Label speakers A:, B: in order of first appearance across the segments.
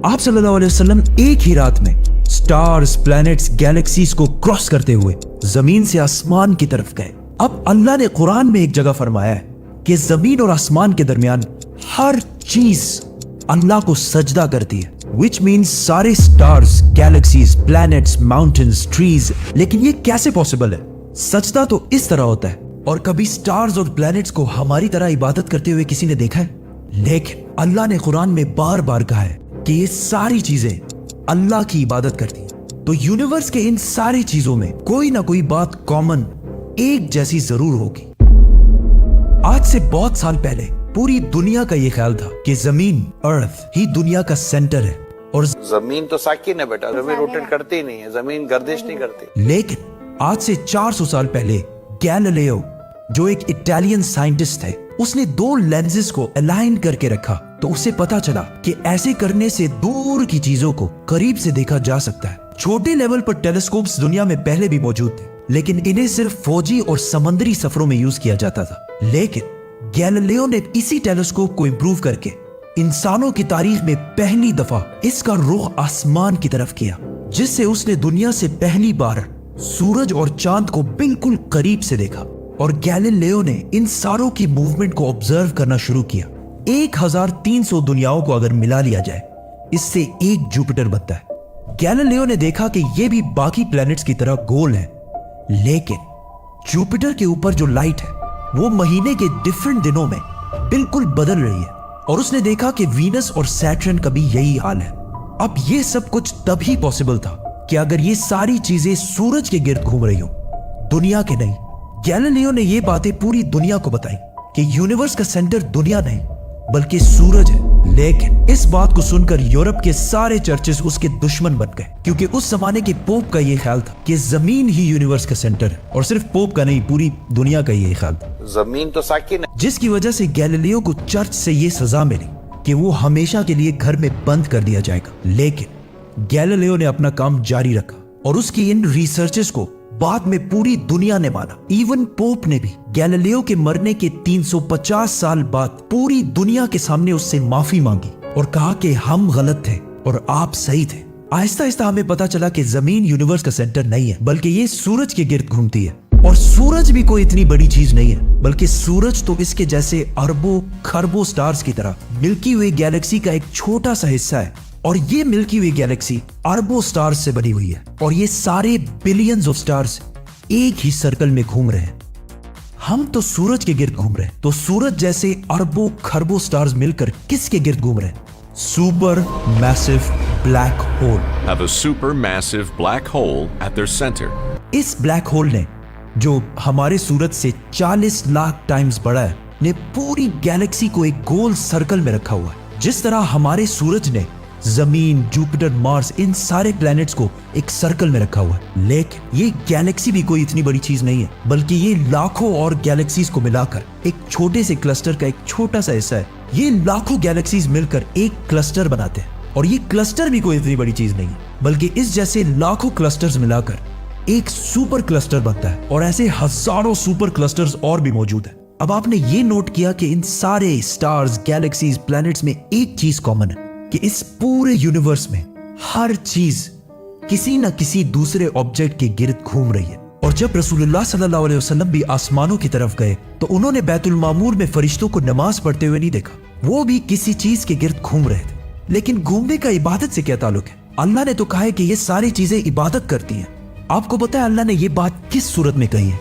A: आप सल्लल्लाहु अलैहि वसल्लम एक ही रात में स्टार्स, प्लैनेट्स, गैलेक्सीज को क्रॉस करते हुए जमीन से आसमान की तरफ गए। अब अल्लाह ने कुरान में एक जगह फरमाया है कि जमीन और आसमान के दरमियान हर चीज अल्लाह को सजदा करती है, विच मीन्स सारे stars, galaxies, planets, mountains, trees. लेकिन ये कैसे पॉसिबल है? सजदा तो इस तरह होता है। और कभी स्टार्स और प्लैनेट्स को हमारी तरह इबादत करते हुए किसी ने देखा है? लेकिन अल्लाह ने कुरान में बार बार कहा है कि ये सारी चीजें अल्लाह की इबादत करती हैं। तो यूनिवर्स के इन सारी चीजों में कोई ना कोई बात कॉमन, एक जैसी जरूर होगी। आज से बहुत साल पहले पूरी दुनिया का ये ख्याल था कि जमीन, अर्थ ही दुनिया का सेंटर है। और
B: जमीन तो साकिन है बेटा, जमीन रोटेट करती नहीं है, जमीन गर्दिश नहीं करती।
A: लेकिन आज से 400 साल पहले गैलीलियो, जो एक इटालियन साइंटिस्ट थे, उसने 2 लेंसेज को अलाइन करके रखा तो उसे पता चला कि ऐसे करने से दूर की चीजों को करीब से देखा जा सकता है। छोटे लेवल पर टेलीस्कोप्स दुनिया में पहले भी मौजूद थे, लेकिन इन्हें सिर्फ फौजी और समंदरी सफरों में यूज किया जाता था। लेकिन गैलीलियो ने इसी टेलीस्कोप को इंप्रूव करके इंसानों की तारीख में पहली दफा इसका रुख आसमान की तरफ किया, जिससे उसने दुनिया से पहली बार सूरज और चांद को बिल्कुल करीब से देखा। और गैलीलियो ने इन सारों की मूवमेंट को ऑब्जर्व करना शुरू किया। 1300 दुनियाओं को अगर मिला लिया जाए, इससे एक जुपिटर बनता है। गैलीलियो ने देखा कि ये भी बाकी प्लैनेट्स की तरह गोल है, लेकिन जुपिटर के ऊपर जो लाइट है वो महीने के डिफरेंट दिनों में बिल्कुल बदल रही है। और उसने देखा कि वीनस और सैटर्न का भी यही हाल है। अब ये सब कुछ तभी पॉसिबल था कि अगर ये सारी चीजें सूरज के गिर्द घूम रही हो, दुनिया के नहीं। गैलीलियो ने ये बातें पूरी दुनिया को बताई कि यूनिवर्स का सेंटर दुनिया नहीं बल्कि सूरज है। लेकिन इस बात को सुनकर यूरोप के सारे चर्चेस उसके दुश्मन बन गए, क्योंकि उस जमाने के पोप का ये ख्याल था कि जमीन ही यूनिवर्स का सेंटर है। और सिर्फ पोप का नहीं, पूरी दुनिया का ये ख्याल था।
B: जमीन तो साकिन है।
A: जिसकी वजह से गैलीलियो को चर्च से ये सजा मिली कि वो हमेशा के लिए घर में बंद कर दिया जाएगा। लेकिन गैलीलियो ने अपना काम जारी रखा और उसकी इन रिसर्चेस को बाद में पूरी दुनिया ने माना। इवन पोप ने भी गैलीलियो के मरने के 350 साल बाद पूरी दुनिया के सामने उससे माफी मांगी और कहा कि हम गलत थे और आप सही थे। आहिस्ता आहिस्ता हमें पता चला कि जमीन यूनिवर्स का सेंटर नहीं है, बल्कि ये सूरज के गिर्द घूमती है। और सूरज भी कोई इतनी बड़ी चीज नहीं है, बल्कि सूरज तो इसके जैसे अरबों खरबों स्टार्स की तरह मिल्की वे गैलेक्सी का एक छोटा सा हिस्सा है। और ये मिल्की वे गैलेक्सी अरबों स्टार्स से बनी हुई है, और ये सारे बिलियंस ऑफ स्टार्स एक ही सर्कल में घूम रहे हैं। हम तो सूरज के गिर्द घूम रहे हैं, तो सूरज जैसे अरबों खरबों स्टार्स मिलकर किसके गिर्द घूम रहे हैं? Super massive black hole.
C: Have a supermassive black hole at their center.
A: इस ब्लैक होल ने, जो हमारे सूरज से 40 लाख टाइम्स बड़ा है, ने पूरी गैलेक्सी को एक गोल सर्कल में रखा हुआ है। जिस तरह हमारे सूरज ने जमीन, जुपिटर, मार्स, इन सारे प्लैनेट्स को एक सर्कल में रखा हुआ है। लेकिन ये गैलेक्सी भी कोई इतनी बड़ी चीज नहीं है, बल्कि ये लाखों और गैलेक्सीज को मिलाकर एक छोटे से क्लस्टर का एक छोटा सा हिस्सा है। ये लाखों गैलेक्सीज मिलकर एक क्लस्टर बनाते हैं, और ये क्लस्टर भी कोई इतनी बड़ी चीज नहीं है, बल्कि इस जैसे लाखों क्लस्टर्स मिलाकर एक सुपर क्लस्टर बनता है। और ऐसे हजारों सुपर क्लस्टर्स और भी मौजूद है। अब आपने ये नोट किया कि इन सारे स्टार्स, गैलेक्सीज, प्लैनेट्स में एक चीज कॉमन है कि इस पूरे यूनिवर्स में हर चीज किसी न किसी दूसरे ऑब्जेक्ट के गिर्द घूम रही है। और जब रसूलुल्लाह सल्लल्लाहु अलैहि वसल्लम भी आसमानों की तरफ गए तो उन्होंने बैतुल मामूर में फरिश्तों को नमाज पढ़ते हुए नहीं देखा, वो भी किसी चीज के गिर्द घूम रहे थे। लेकिन घूमने का इबादत से क्या ताल्लुक है? अल्लाह ने तो कहा है कि ये सारी चीजें इबादत करती हैं। आपको पता है अल्लाह ने ये बात किस सूरत में कही है?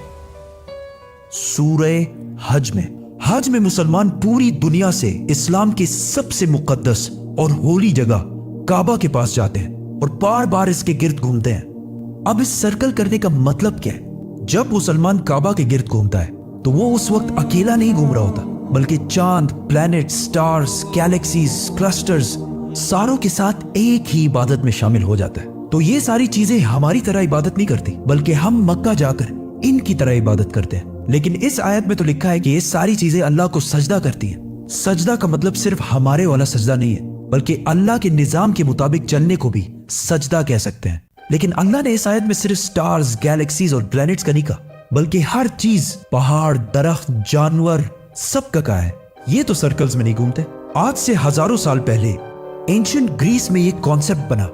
A: सूरह हज में। हज में मुसलमान पूरी दुनिया से इस्लाम की सबसे मुकद्दस और होली जगह काबा के पास जाते हैं और बार बार इसके गिर्द घूमते हैं। अब इस सर्कल करने का मतलब क्या है? जब मुसलमान काबा के गिर्द घूमता है तो वो उस वक्त अकेला नहीं घूम रहा होता, बल्कि चांद, प्लैनेट, स्टार्स, गैलेक्सीज, क्लस्टर्स सारों के साथ एक ही इबादत में शामिल हो जाता है। तो ये सारी चीजें हमारी तरह इबादत नहीं करती, बल्कि हम मक्का जाकर इनकी तरह इबादत करते हैं। लेकिन इस आयत में तो लिखा है कि ये सारी चीजें अल्लाह को सजदा करती हैं। सजदा का मतलब सिर्फ हमारे वाला सजदा नहीं है, बल्कि अल्लाह के निजाम के मुताबिक चलने को भी सजदा कह सकते हैं। लेकिन अल्लाह ने इस आयत में सिर्फ स्टार्स, गैलेक्सीज और प्लैनेट्स का नहीं कहा, बल्कि हर चीज, पहाड़, दरख्त, जानवर, सब का कहा है। ये तो सर्कल्स में नहीं घूमते। आज से हजारों साल पहले एंशिएंट ग्रीस में ये कॉन्सेप्ट बना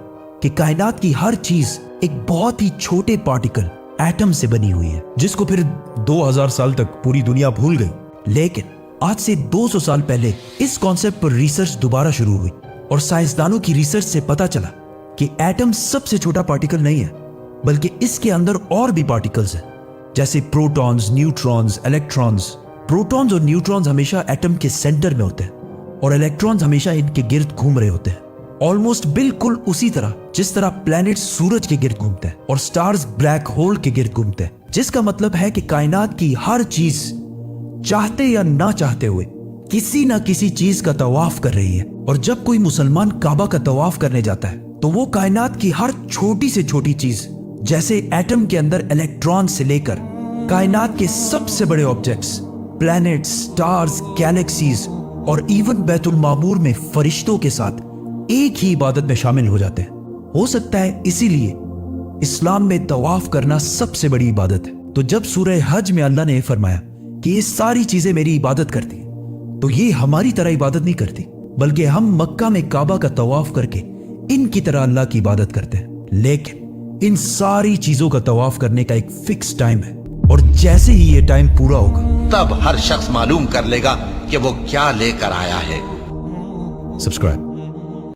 A: कि कायनात की हर चीज एक बहुत ही छोटे पार्टिकल एटम से बनी हुई है, जिसको फिर 2000 साल तक पूरी दुनिया भूल गई। लेकिन आज से 200 साल पहले इस कॉन्सेप्ट पर रिसर्च दोबारा शुरू हुई और साइंसदानों की रिसर्च से पता चला कि एटम सबसे छोटा पार्टिकल नहीं है, बल्कि इसके अंदर और भी पार्टिकल्स हैं, जैसे प्रोटॉन्स, न्यूट्रॉन्स, इलेक्ट्रॉन्स। प्रोटॉन्स और न्यूट्रॉन्स हमेशा एटम के सेंटर में होते हैं और इलेक्ट्रॉन्स हमेशा इनके गिर्द घूम रहे होते हैं, ऑलमोस्ट बिल्कुल उसी तरह जिस तरह प्लैनेट सूरज के गिर्द घूमते हैं और स्टार्स ब्लैक होल के गिर्द घूमते हैं। जिसका मतलब है कि कायनात की हर चीज चाहते या ना चाहते हुए किसी ना किसी चीज का तवाफ कर रही है। और जब कोई मुसलमान काबा का तवाफ करने जाता है तो वो कायनात की हर छोटी से छोटी चीज, जैसे एटम के अंदर इलेक्ट्रॉन से लेकर कायनात के सबसे बड़े ऑब्जेक्ट्स, प्लैनेट्स, स्टार्स, गैलेक्सीज और इवन बैतुल मामूर में फरिश्तों के साथ एक ही इबादत में शामिल हो जाते हैं। हो सकता है इसीलिए इस्लाम में तवाफ करना सबसे बड़ी इबादत है। तो जब सूरह हज में अल्लाह ने फरमाया कि ये सारी चीजें मेरी इबादत करती हैं, तो ये हमारी तरह इबादत नहीं करती, बल्कि हम मक्का में काबा का तवाफ करके इनकी तरह अल्लाह की इबादत करते हैं। लेकिन इन सारी चीजों का तवाफ करने का एक फिक्स टाइम है और जैसे ही ये टाइम पूरा होगा
D: तब हर शख्स मालूम कर लेगा कि वो क्या लेकर आया है।
A: सब्सक्राइब।